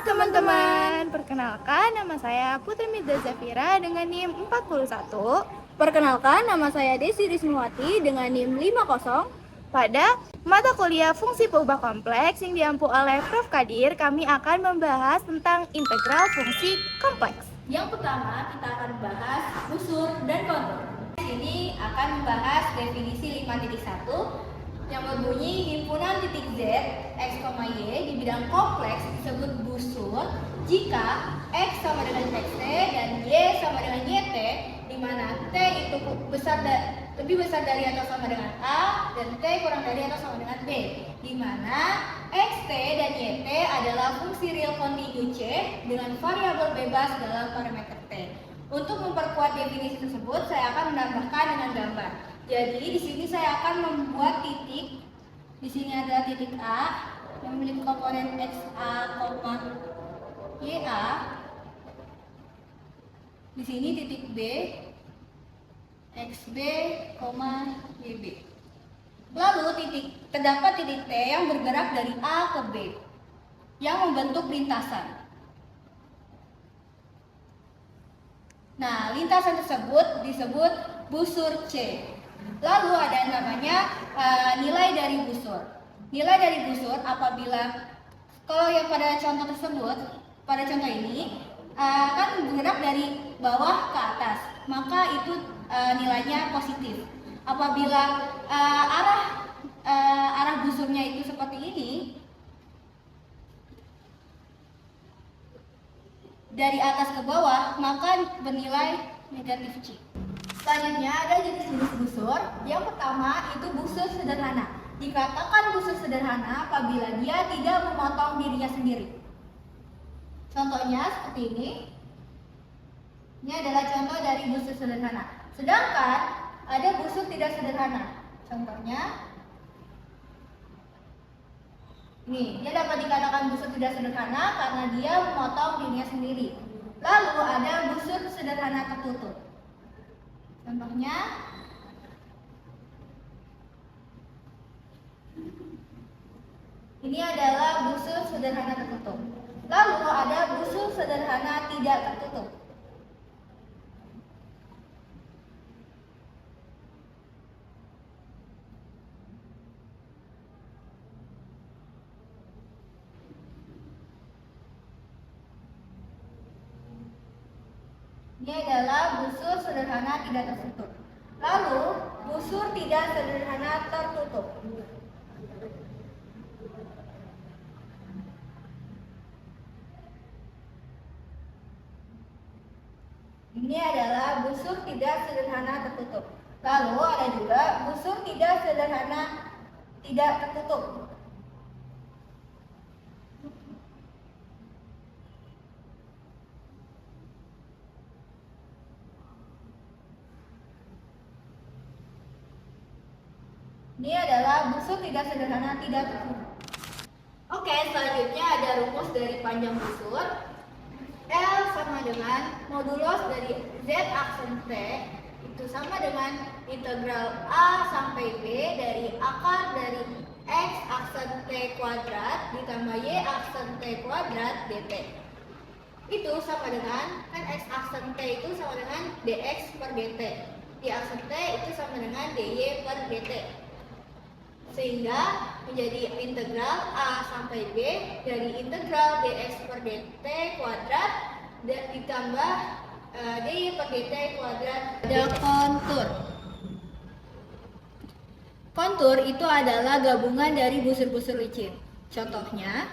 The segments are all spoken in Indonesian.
teman-teman, perkenalkan nama saya Putri Midza Zafira dengan NIM 41. Perkenalkan, nama saya Desi Risnuwati dengan NIM 50. Pada mata kuliah fungsi peubah kompleks yang diampu oleh Prof. Kadir, kami akan membahas tentang integral fungsi kompleks. Yang pertama, kita akan bahas busur dan kontur. Di sini akan membahas definisi 5.1 yang berbunyi himpunan titik Z, X, Y di bidang kompleks disebut busur jika X sama dengan XT dan Y sama dengan YT, di mana T itu lebih besar dari atau sama dengan A dan T kurang dari atau sama dengan B, di mana XT dan YT adalah fungsi real kontinu C dengan variabel bebas dalam parameter T. Untuk memperkuat definisi tersebut, saya akan menambahkan dengan gambar. Jadi di sini saya akan membuat titik. Di sini adalah titik A yang memiliki komponen XA, YA. Di sini titik B, XB, YB. Lalu terdapat titik T yang bergerak dari A ke B yang membentuk lintasan. Nah, lintasan tersebut disebut busur C. Lalu ada yang namanya nilai dari busur. Nilai dari busur apabila, kalau yang pada contoh tersebut, pada contoh ini kan bergerak dari bawah ke atas, maka itu nilainya positif. Apabila arah busurnya itu seperti ini, dari atas ke bawah, maka bernilai negatif C. Selanjutnya ada jenis-jenis busur. Yang pertama itu busur sederhana. Dikatakan busur sederhana apabila dia tidak memotong dirinya sendiri. Contohnya seperti ini. Ini adalah contoh dari busur sederhana. Sedangkan ada busur tidak sederhana. Contohnya ini, dia dapat dikatakan busur tidak sederhana karena dia memotong dirinya sendiri. Lalu ada busur sederhana tertutup. Contohnya ini adalah busur sederhana tertutup. Lalu ada busur sederhana tidak tertutup. Ini adalah busur sederhana tidak tertutup. Lalu, busur tidak sederhana tertutup. Ini adalah busur tidak sederhana tertutup. Lalu ada juga busur tidak sederhana tidak tertutup. Ini adalah busur tidak sederhana tidak tertutup. Oke, selanjutnya ada rumus dari panjang busur. L sama dengan modulos dari Z aksen T itu sama dengan integral A sampai B dari akar dari X aksen T kuadrat ditambah Y aksen T kuadrat dt. Itu sama dengan, kan X aksen T itu sama dengan dx per dt. Y aksen T itu sama dengan dy per dt. Sehingga menjadi integral A sampai B dari integral dx per dt kuadrat dan ditambah dy per dt kuadrat. Ada kontur. Kontur itu adalah gabungan dari busur-busur licin. Contohnya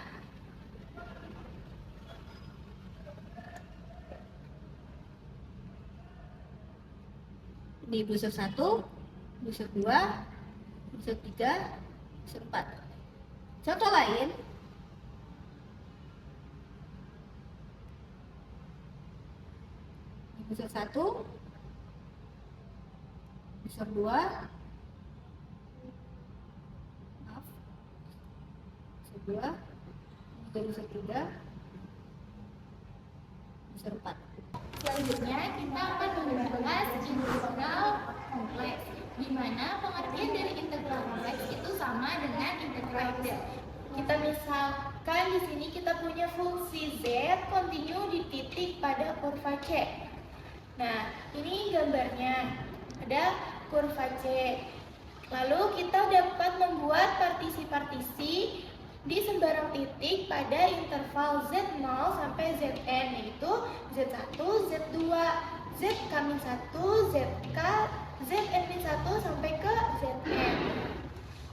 di busur 1, busur 2, busur 3, busur 4. Contoh lain, busur 1, busur 2, busur 2, busur 3, busur 4. Selanjutnya kita akan membahas integral kompleks, di mana pengertian dari integral kompleks itu sama dengan integral Z. Kita misal Kan di sini kita punya fungsi Z kontinu di titik pada kurva C. Nah, ini gambarnya. Ada kurva C. Lalu kita dapat membuat partisi-partisi di sembarang titik pada interval Z0 sampai Zn, yaitu Z1, Z2, Zk-1, Zk, Zn-1 sampai ke Zn.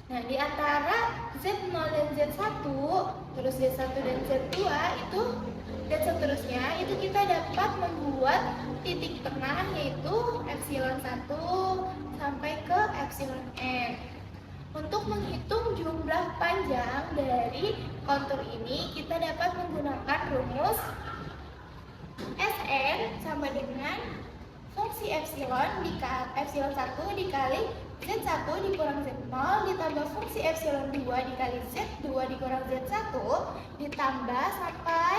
Nah, di antara Z0 dan Z1, terus Z1 dan Z2 itu dan seterusnya, itu kita dapat membuat titik tengah yaitu epsilon 1 sampai ke epsilon n. Untuk menghitung jumlah panjang dari kontur ini, kita dapat menggunakan rumus Sn sama dengan fungsi epsilon epsilon 1 dikali Z1 dikurang Z0 ditambah fungsi epsilon 2 dikali Z2 dikurang Z1 ditambah sampai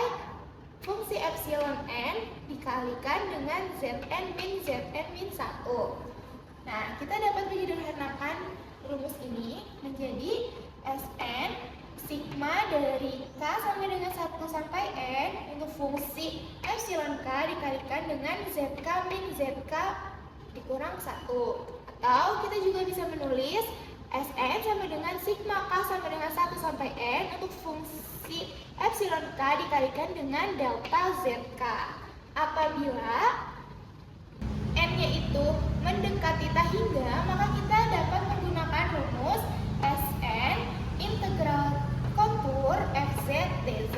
fungsi epsilon n dikalikan dengan Zn min Zn min 1. Nah, kita dapat menyederhanakan rumus ini menjadi Sn sigma dari K sama dengan 1 sampai N untuk fungsi epsilon K dikalikan dengan Zk min Zk dikurang 1. Atau kita juga bisa menulis Sn sama dengan sigma K sama dengan 1 sampai N untuk fungsi epsilon K dikalikan dengan delta Zk. Apabila N-nya itu mendekati tak hingga, maka kita dapat menggunakan rumus Sn integral kontur Fz dz.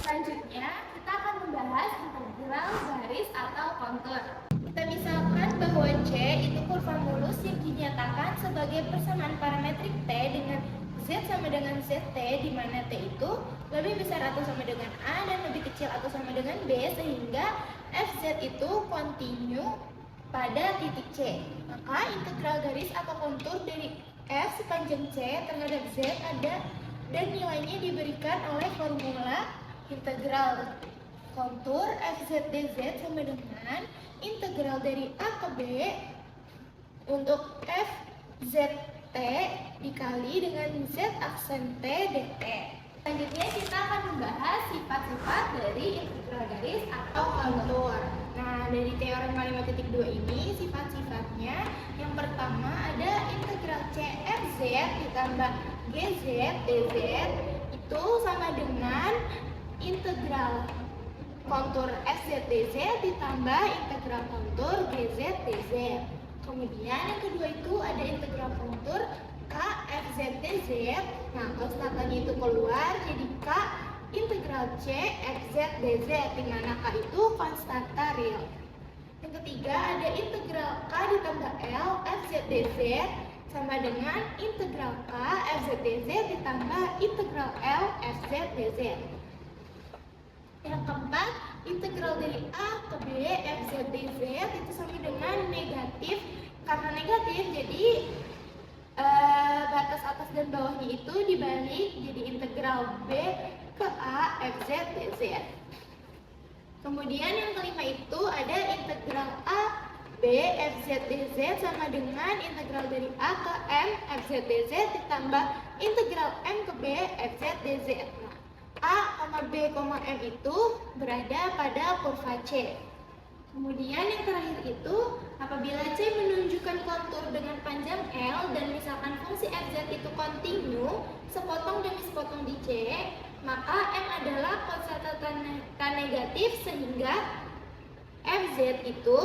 Selanjutnya, kita akan membahas integral garis atau kontur. Kita misalkan bahwa C itu kurva mulus yang dinyatakan sebagai persamaan parametrik T dengan Z sama dengan Zt, di mana T itu lebih besar atau sama dengan A dan lebih kecil atau sama dengan B, sehingga Fz itu kontinu pada titik C. Maka integral garis atau kontur dari F sepanjang C terhadap Z ada dan nilainya diberikan oleh formula integral kontur Fz dz sama dengan integral dari A ke B untuk Fzt dikali dengan Z aksen T dt. Selanjutnya kita akan membahas sifat-sifat dari integral garis atau kontur. Nah, dari teorem 5.2 ini sifat-sifatnya yang pertama ada integral CFZ ditambah GZ dz itu sama dengan integral kontur FZ dz ditambah integral kontur GZ dz. Kemudian yang kedua itu ada integral kontur K Fz dz. Nah, konstantanya itu keluar jadi K integral C Fz dz, di mana K itu konstanta real. Yang ketiga ada integral K ditambah L Fz dz sama dengan integral K Fz dz ditambah integral L Fz dz. Yang keempat, integral dari A ke B Fz dz itu sama dengan negatif. Karena negatif, jadi batas atas dan bawahnya itu dibalik jadi integral B ke A Fz dz. Kemudian yang kelima itu ada integral A B Fz dz sama dengan integral dari A ke M Fz dz ditambah integral M ke B Fz dz. Nah, A, B, M itu berada pada kurva C. Kemudian yang terakhir itu, apabila C menunjukkan kontur dengan panjang L dan misalkan fungsi Fz itu kontinu, sepotong demi sepotong di C, maka M adalah konstanta negatif sehingga Fz itu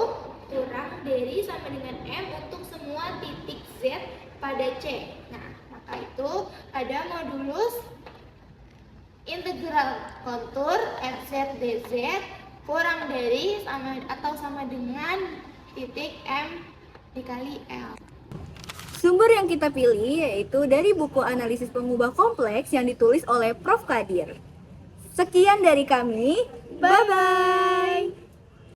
kurang dari sama dengan M untuk semua titik Z pada C. Nah, maka itu ada modulus integral kontur Fz dz kurang dari sama atau sama dengan titik M dikali L. Sumber yang kita pilih yaitu dari buku analisis pengubah kompleks yang ditulis oleh Prof. Kadir. Sekian dari kami. Bye-bye.